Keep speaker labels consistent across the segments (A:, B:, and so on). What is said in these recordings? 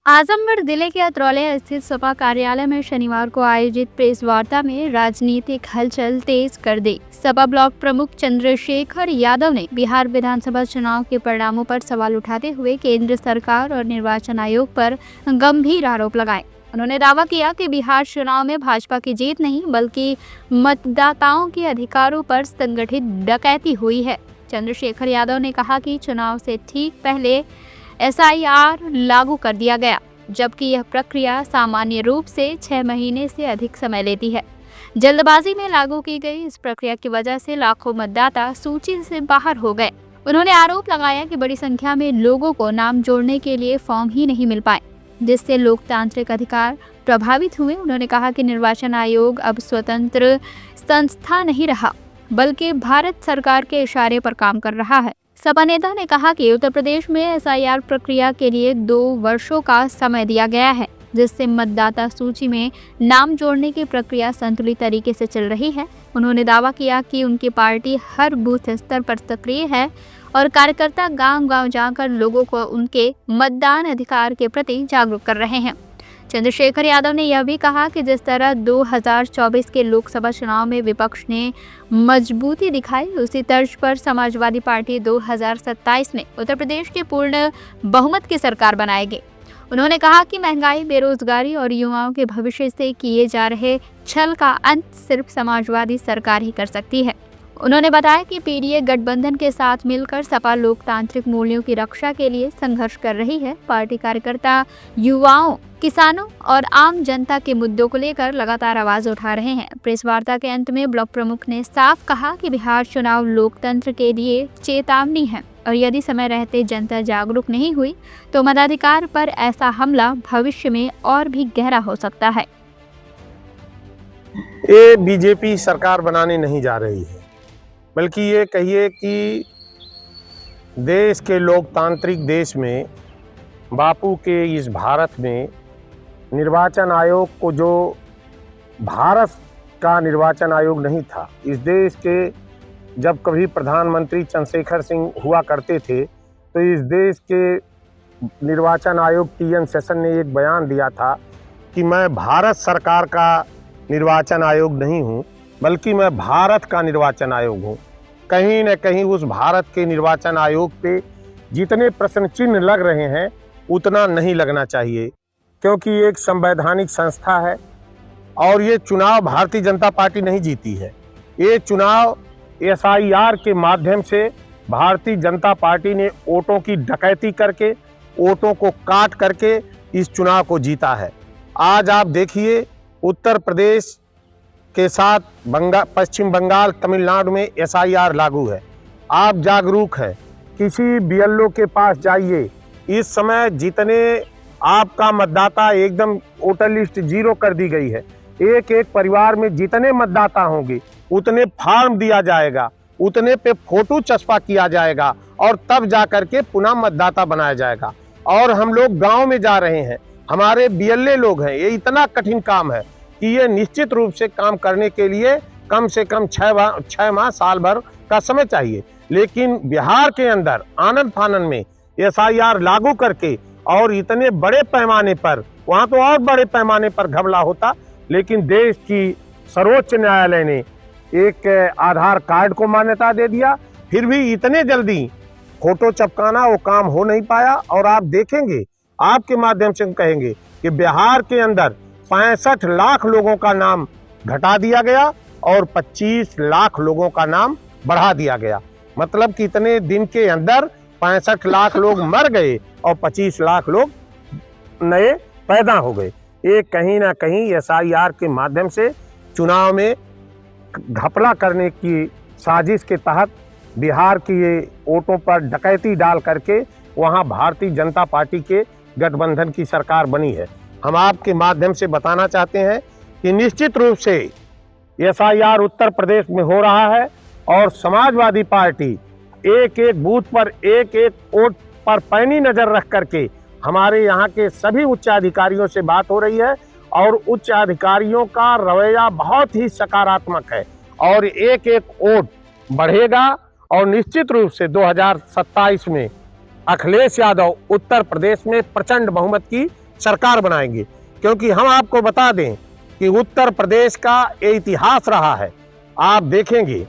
A: आजमगढ़ जिले के अतरौली स्थित सपा कार्यालय में शनिवार को आयोजित प्रेस वार्ता में राजनीतिक हलचल तेज कर दी। सपा ब्लॉक प्रमुख चंद्रशेखर यादव ने बिहार विधानसभा चुनाव के परिणामों पर सवाल उठाते हुए केंद्र सरकार और निर्वाचन आयोग पर गंभीर आरोप लगाए। उन्होंने दावा किया कि बिहार चुनाव में भाजपा की जीत नहीं बल्कि मतदाताओं के अधिकारों पर संगठित डकैती हुई है। चंद्रशेखर यादव ने कहा कि चुनाव से ठीक पहले SIR लागू कर दिया गया, जबकि यह प्रक्रिया सामान्य रूप से 6 महीने से अधिक समय लेती है। जल्दबाजी में लागू की गई इस प्रक्रिया की वजह से लाखों मतदाता सूची से बाहर हो गए। उन्होंने आरोप लगाया कि बड़ी संख्या में लोगों को नाम जोड़ने के लिए फॉर्म ही नहीं मिल पाए, जिससे लोकतांत्रिक अधिकार प्रभावित हुए। उन्होंने कहा कि निर्वाचन आयोग अब स्वतंत्र संस्था नहीं रहा, बल्कि भारत सरकार के इशारे पर काम कर रहा है। सपा नेता ने कहा कि उत्तर प्रदेश में SIR प्रक्रिया के लिए 2 वर्षों का समय दिया गया है, जिससे मतदाता सूची में नाम जोड़ने की प्रक्रिया संतुलित तरीके से चल रही है। उन्होंने दावा किया कि उनकी पार्टी हर बूथ स्तर पर सक्रिय है और कार्यकर्ता गांव-गांव जाकर लोगों को उनके मतदान अधिकार के प्रति जागरूक कर रहे हैं। चंद्रशेखर यादव ने यह भी कहा कि जिस तरह 2024 के लोकसभा चुनाव में विपक्ष ने मजबूती दिखाई, उसी तर्ज पर समाजवादी पार्टी 2027 में उत्तर प्रदेश की पूर्ण बहुमत की सरकार बनाएगी। उन्होंने कहा कि महंगाई, बेरोजगारी और युवाओं के भविष्य से किए जा रहे छल का अंत सिर्फ समाजवादी सरकार ही कर सकती है। उन्होंने बताया कि PDA गठबंधन के साथ मिलकर सपा लोकतांत्रिक मूल्यों की रक्षा के लिए संघर्ष कर रही है। पार्टी कार्यकर्ता युवाओं, किसानों और आम जनता के मुद्दों को लेकर लगातार आवाज उठा रहे हैं। प्रेस वार्ता के अंत में ब्लॉक प्रमुख ने साफ कहा कि बिहार चुनाव लोकतंत्र के लिए चेतावनी है और यदि समय रहते जनता जागरूक नहीं हुई तो मताधिकार पर ऐसा हमला भविष्य में और भी गहरा हो सकता है।
B: ये बीजेपी सरकार बनाने नहीं जा रही है, बल्कि ये कहिए कि देश के लोकतांत्रिक देश में, बापू के इस भारत में निर्वाचन आयोग को, जो भारत का निर्वाचन आयोग नहीं था, इस देश के जब कभी प्रधानमंत्री चंद्रशेखर सिंह हुआ करते थे तो इस देश के निर्वाचन आयोग TN सेशन ने एक बयान दिया था कि मैं भारत सरकार का निर्वाचन आयोग नहीं हूँ, बल्कि मैं भारत का निर्वाचन आयोग हूँ। कहीं न कहीं उस भारत के निर्वाचन आयोग पे जितने प्रश्न चिन्ह लग रहे हैं उतना नहीं लगना चाहिए, क्योंकि ये एक संवैधानिक संस्था है और ये चुनाव भारतीय जनता पार्टी नहीं जीती है। ये चुनाव SIR के माध्यम से भारतीय जनता पार्टी ने वोटों की डकैती करके, वोटों को काट करके इस चुनाव को जीता है। आज आप देखिए, उत्तर प्रदेश के साथ पश्चिम बंगाल, तमिलनाडु में SIR लागू है। आप जागरूक हैं, किसी BLO के पास जाइए, इस समय जितने आपका मतदाता एकदम वोटर लिस्ट 0 कर दी गई है। एक एक परिवार में जितने मतदाता होंगे उतने फॉर्म दिया जाएगा, उतने पे फोटो चस्पा किया जाएगा और तब जा करके पुनः मतदाता बनाया जाएगा। और हम लोग गांव में जा रहे हैं, हमारे BLA लोग हैं। ये इतना कठिन काम है कि ये निश्चित रूप से काम करने के लिए कम से कम 6 माह साल भर का समय चाहिए। लेकिन बिहार के अंदर आनंद फानन में SIR लागू करके और इतने बड़े पैमाने पर, वहाँ तो और बड़े पैमाने पर घपला होता, लेकिन देश की सर्वोच्च न्यायालय ने एक आधार कार्ड को मान्यता दे दिया। फिर भी इतने जल्दी फोटो चिपकाना वो काम हो नहीं पाया। और आप देखेंगे, आपके माध्यम से हम कहेंगे कि बिहार के अंदर 65 लाख लोगों का नाम घटा दिया गया और 25 लाख लोगों का नाम बढ़ा दिया गया। मतलब कि इतने दिन के अंदर 65 लाख लोग मर गए और 25 लाख लोग नए पैदा हो गए। ये कहीं ना कहीं SIR के माध्यम से चुनाव में घपला करने की साजिश के तहत बिहार की ये वोटों पर डकैती डाल करके वहाँ भारतीय जनता पार्टी के गठबंधन की सरकार बनी है। हम आपके माध्यम से बताना चाहते हैं कि निश्चित रूप से SIR उत्तर प्रदेश में हो रहा है और समाजवादी पार्टी एक एक बूथ पर एक एक वोट पर पैनी नजर रख करके हमारे यहाँ के सभी उच्च अधिकारियों से बात हो रही है और उच्च अधिकारियों का रवैया बहुत ही सकारात्मक है और एक एक वोट बढ़ेगा और निश्चित रूप से 2027 में अखिलेश यादव उत्तर प्रदेश में प्रचंड बहुमत की सरकार बनाएंगे। क्योंकि हम आपको बता दें कि उत्तर प्रदेश का ये इतिहास रहा है। आप देखेंगे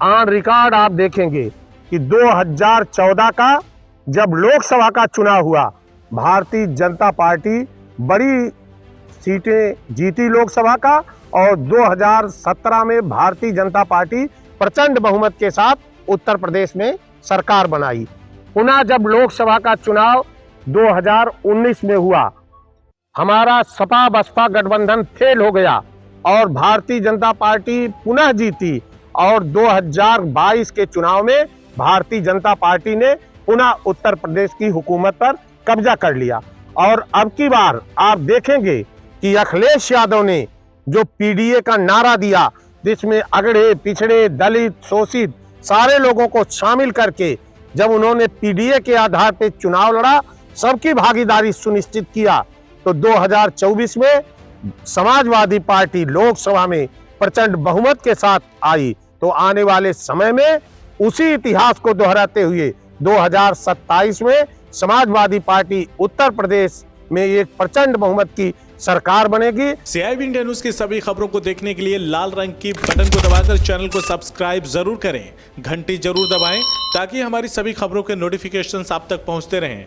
B: ऑन रिकॉर्ड, आप देखेंगे कि 2014 का जब लोकसभा का चुनाव हुआ, भारतीय जनता पार्टी बड़ी सीटें जीती लोकसभा का, और 2017 में भारतीय जनता पार्टी प्रचंड बहुमत के साथ उत्तर प्रदेश में सरकार बनाई। पुनः जब लोकसभा का चुनाव 2019 में हुआ, हमारा सपा बसपा गठबंधन फेल हो गया और भारतीय जनता पार्टी पुनः जीती, और 2022 के चुनाव में भारतीय जनता पार्टी ने पुनः उत्तर प्रदेश की हुकूमत पर कब्जा कर लिया। और अब की बार आप देखेंगे कि अखिलेश यादव ने जो पीडीए का नारा दिया, जिसमें अगड़े पिछड़े दलित शोषित सारे लोगों को शामिल करके जब उन्होंने पीडीए के आधार पर चुनाव लड़ा, सबकी भागीदारी सुनिश्चित किया, तो 2024 में समाजवादी पार्टी लोकसभा में प्रचंड बहुमत के साथ आई। तो आने वाले समय में उसी इतिहास को दोहराते हुए 2027 में समाजवादी पार्टी उत्तर प्रदेश में एक प्रचंड बहुमत की सरकार बनेगी।
C: CIB इंडिया न्यूज की सभी खबरों को देखने के लिए लाल रंग की बटन को दबाकर चैनल को सब्सक्राइब जरूर करें, घंटी जरूर दबाएं ताकि हमारी सभी खबरों के नोटिफिकेशंस आप तक पहुंचते रहें।